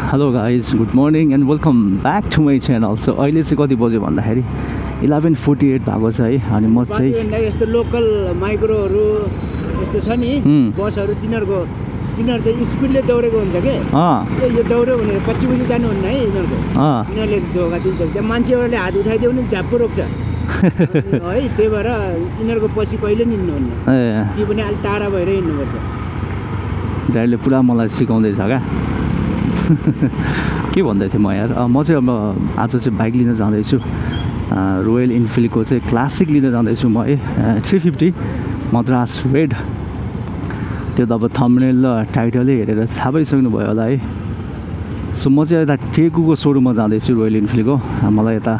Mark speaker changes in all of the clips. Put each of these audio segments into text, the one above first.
Speaker 1: Hello guys, good morning and welcome back to my channel. So अहिले चाहिँ कति बज्यो भन्दाखेरि 11:48 भएको छ है अनि म चाहिँ
Speaker 2: यस्तो लोकल माइक्रोहरु यस्तो छ नि बसहरु तिनीहरु चाहिँ स्पिडले दौडेको हुन्छ के यो दौड्यो भनेर 25 बजे जानु हुन्न है यिनीहरुले धोका दिन्छ त्यहाँ मान्छेहरुले हात उठाइदियो भने झ्याप्पो रोक्छ है त्यही भएर यिनीहरुको पछि कहिले नि हिँड्नु हुन्न कि पनि अलि टाढा भएर हिँड्नुपर्छ
Speaker 1: ड्राइभरले पुरा मलाई सिकाउँदैछ क्या के भन्दै थिएँ म यार म चाहिँ अब आज चाहिँ बाइक लिन जाँदैछु रोयल इनफिल्डको चाहिँ क्लासिक लिन जाँदैछु म है 350 मद्रास रेड त्यो त अब थम्बनेल र टाइटलै हेरेर थाहा पाइसक्नु भयो होला है सो म चाहिँ यता टेकुको सोरुममा जाँदैछु रोयल इनफिल्डको मलाई यता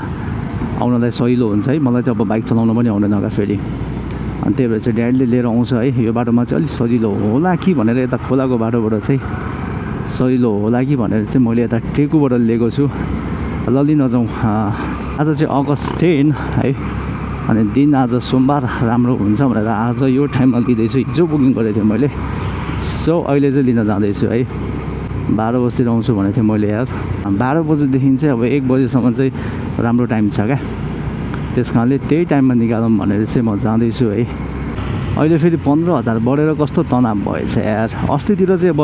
Speaker 1: आउनलाई सजिलो हुन्छ है मलाई चाहिँ अब बाइक चलाउन पनि आउँदैन क्या फेरि अनि त्यही भएर चाहिँ ड्याडीले लिएर आउँछ है यो बाटोमा चाहिँ अलिक सजिलो होला कि भनेर यता खोलाको बाटोबाट चाहिँ सजिलो होला कि भनेर चाहिँ मैले यता टेकुबाट लिएको छु ल लिन जाउँ आज चाहिँ अगस्त 10 है अनि दिन आज सोमबार राम्रो हुन्छ भनेर आज यो टाइममा लिँदैछु हिजो बुकिङ गरेको थिएँ मैले सो अहिले चाहिँ लिन जाँदैछु है 12 बजीतिर आउँछु भनेको थिएँ मैले यार 12 बजेदेखि चाहिँ अब 1 बजेसम्म चाहिँ राम्रो टाइम छ क्या त्यस कारणले त्यही टाइममा निकालौँ भनेर चाहिँ म जाँदैछु है अहिले फेरि 15,000 बढेर कस्तो तनाव भएछ यार अस्तितिर चाहिँ अब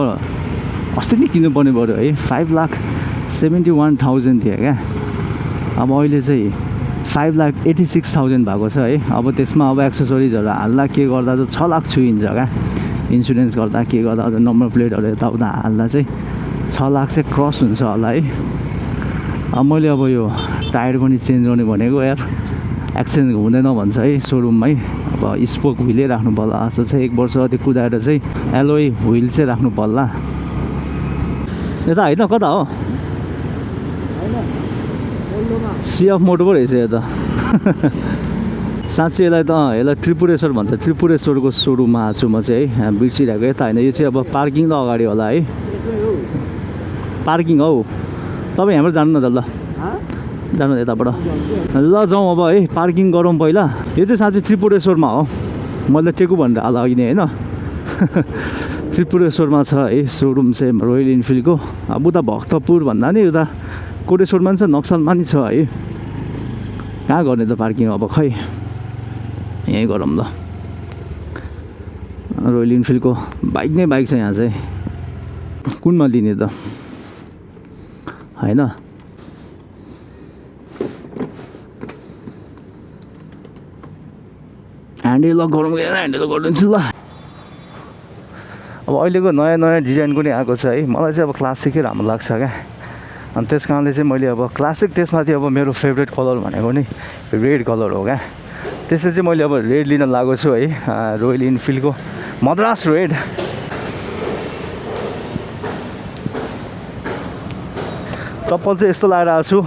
Speaker 1: अस्ति नै किन्नुपर्ने पऱ्यो है 5,71,000 थियो क्या अब अहिले चाहिँ 5,86,000 भएको छ है अब त्यसमा अब एक्सेसरिजहरू हाल्दा के गर्दा चाहिँ 6 लाख छुइन्छ क्या इन्सुरेन्स गर्दा के गर्दा अझ नम्बर प्लेटहरू यताउता हाल्दा चाहिँ 6 लाख चाहिँ क्रस हुन्छ होला है अब मैले अब यो टायर पनि चेन्ज गर्ने भनेको यार एक्सचेन्ज हुँदैन भन्छ है सोरुममै अब स्पोक व्हिलै राख्नु पर्ला जस्तो चाहिँ 1 वर्ष त्यो कुदाएर चाहिँ एलोई व्हिल चाहिँ राख्नु पर्ला यता होइन कता हो सिएफ मोटो पो रहेछ यता साँच्चै यसलाई त्रिपुरेश्वर भन्छ त्रिपुरेश्वरको सोरुममा आएको छु म चाहिँ है बिर्सिरहेको यता होइन यो चाहिँ अब पार्किङ त अगाडि होला है पार्किङ हौ तपाईँ यहाँबाट जानु न त ल जानु यताबाट ल जाउँ अब है पार्किङ गरौँ पहिला यो चाहिँ साँच्चै त्रिपुरेश्वरमा हो मैले टेकु भनेर अगाडि नै होइन त्रिपुरेश्वरमा छ है सोरुम चाहिँ रोयल इनफिल्डको अब उता भक्तपुर भन्दा नि उता कोटेश्वरमा पनि छ नक्सलमा नि छ है कहाँ गर्ने त पार्किङ अब खै यहीँ गरौँ ल रोयल इनफिल्डको बाइक नै बाइक छ यहाँ चाहिँ कुनमा लिने त होइन ह्यान्डल लक गरौँ ह्यान्डल लक गरिदिन्छु ल अब अहिलेको नयाँ नयाँ डिजाइनको नि आएको छ है मलाई चाहिँ अब क्लासिकै राम्रो लाग्छ क्या अनि त्यस कारणले चाहिँ मैले अब क्लासिक त्यसमाथि अब मेरो फेभरेट कलर भनेको नि रेड कलर हो क्या त्यसले चाहिँ मैले अब रेड लिन लागेको छु है रोयल इनफिल्डको मद्रास रेड चप्पल चाहिँ यस्तो लगाएर आएको छु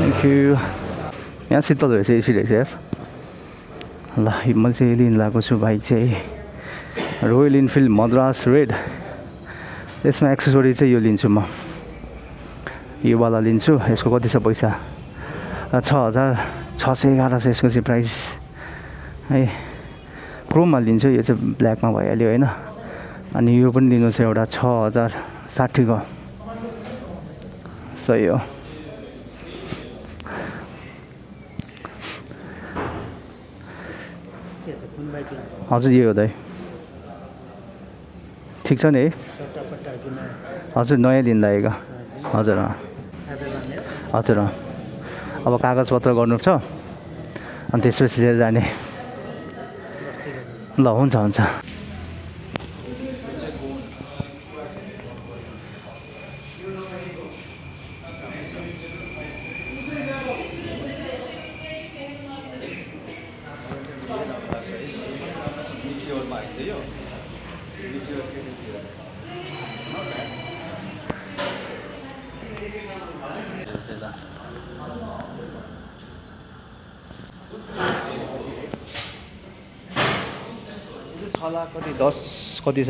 Speaker 1: थ्याङ्क यू यहाँ शीतल रहेछ एसी रहेछ यार ल मैले चाहिँ लिन लागेको छु बाइक चाहिँ रोयल इनफिल्ड मद्रास रेड यसमा एक्सेसरी चाहिँ यो लिन्छु म योवाला लिन्छु यसको कति छ पैसा 6,611 यसको चाहिँ प्राइस है क्रोममा लिन्छु यो चाहिँ ब्ल्याकमा भइहाल्यो होइन अनि यो पनि लिनु छ एउटा 6,060 को सही हो हजुर यही हो दाइ ठिक छ नि है हजुर नयाँ दिन लागेको हजुर हजुर अब कागजपत्र गर्नु छ अनि त्यसपछि चाहिँ जाने ल हुन्छ हुन्छ कति 10 कति छ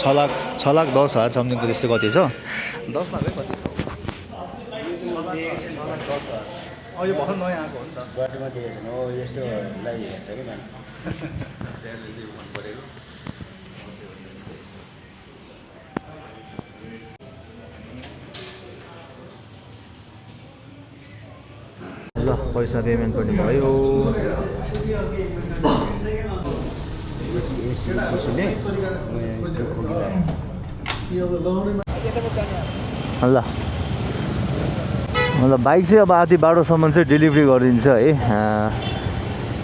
Speaker 1: 6,10,000 समथिङको त्यस्तो कति छ 10 लाख कति छ 6,10,000 यो भर्खर नयाँ आएको हो नि त बाटोमा दिएको छैन हो यस्तो लागि हेर्छ कि मान्छे पैसा पेमेन्ट पनि भयो ल मतलब बाइक चाहिँ अब आधी बाटोसम्म चाहिँ डेलिभरी गरिदिन्छ है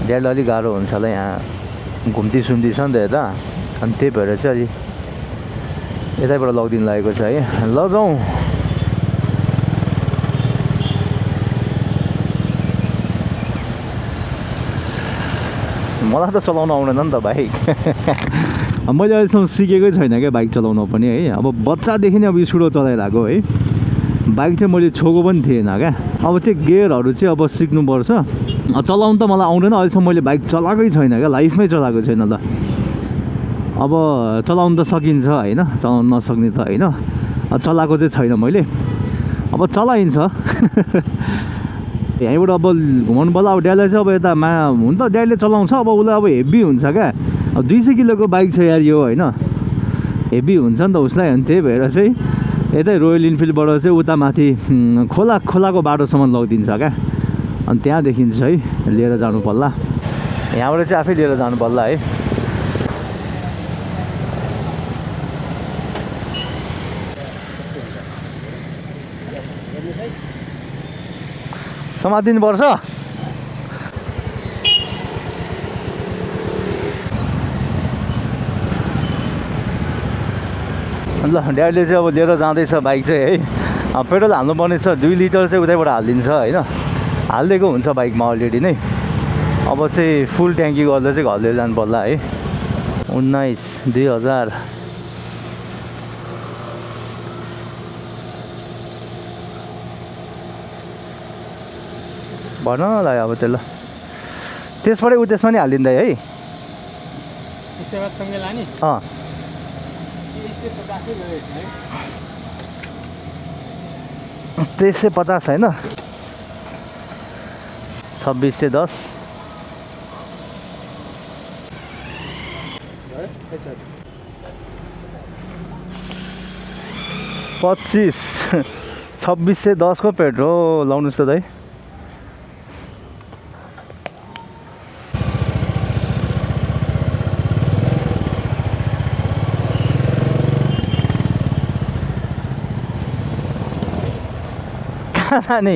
Speaker 1: ड्याडलाई अलिक गाह्रो हुन्छ होला यहाँ घुम्ती सुम्ती छ नि त यता अनि त्यही भएर चाहिँ अलि यतैबाट लगिदिनु लागेको छ है ल जाउँ मलाई त चलाउन आउँदैन नि त बाइक मैले अहिलेसम्म सिकेकै छैन क्या बाइक चलाउन पनि है अब बच्चादेखि नै अब स्कुटर चलाइरहेको है बाइक चाहिँ मैले छोएको पनि थिएन क्या अब त्यो गियरहरू चाहिँ अब सिक्नुपर्छ चलाउनु त मलाई आउँदैन अहिलेसम्म मैले बाइक चलाएकै छैन क्या लाइफमै चलाएको छैन ल अब चलाउनु त सकिन्छ होइन चलाउनु नसक्ने त होइन चलाएको चाहिँ छैन मैले अब चलाइन्छ यहीँबाट अब घुमाउनु पर्ला अब ड्याडीलाई चाहिँ अब यता हुन त ड्याडीले चलाउँछ अब उसलाई अब हेभी हुन्छ क्या अब 200 किलोको बाइक छ यार यो होइन हेभी हुन्छ नि त उसलाई अनि त्यही भएर चाहिँ यतै रोयल इनफिल्डबाट चाहिँ उता माथि खोलाको बाटोसम्म लगिदिन्छ क्या अनि त्यहाँदेखि चाहिँ लिएर जानु पर्ला यहाँबाट चाहिँ आफै लिएर जानु पर्ला है समातिनुपर्छ ल ड्याडीले चाहिँ अब लिएर जाँदैछ बाइक चाहिँ है पेट्रोल हाल्नुपर्ने छ 2 लिटर चाहिँ उतैबाट हालिदिन्छ होइन हालिदिएको हुन्छ बाइकमा अलरेडी नै अब चाहिँ फुल ट्याङ्की गर्दा चाहिँ घर लिएर जानु पर्ला है 19-2000 भन न ल अब चाहिँ ल त्यसबाटै उ त्यसमा नि हालिदिँदा है अँ 2350 होइन 2610 2610 को पेट्रोल लाउनुहोस् त दाइ कहाँ जाने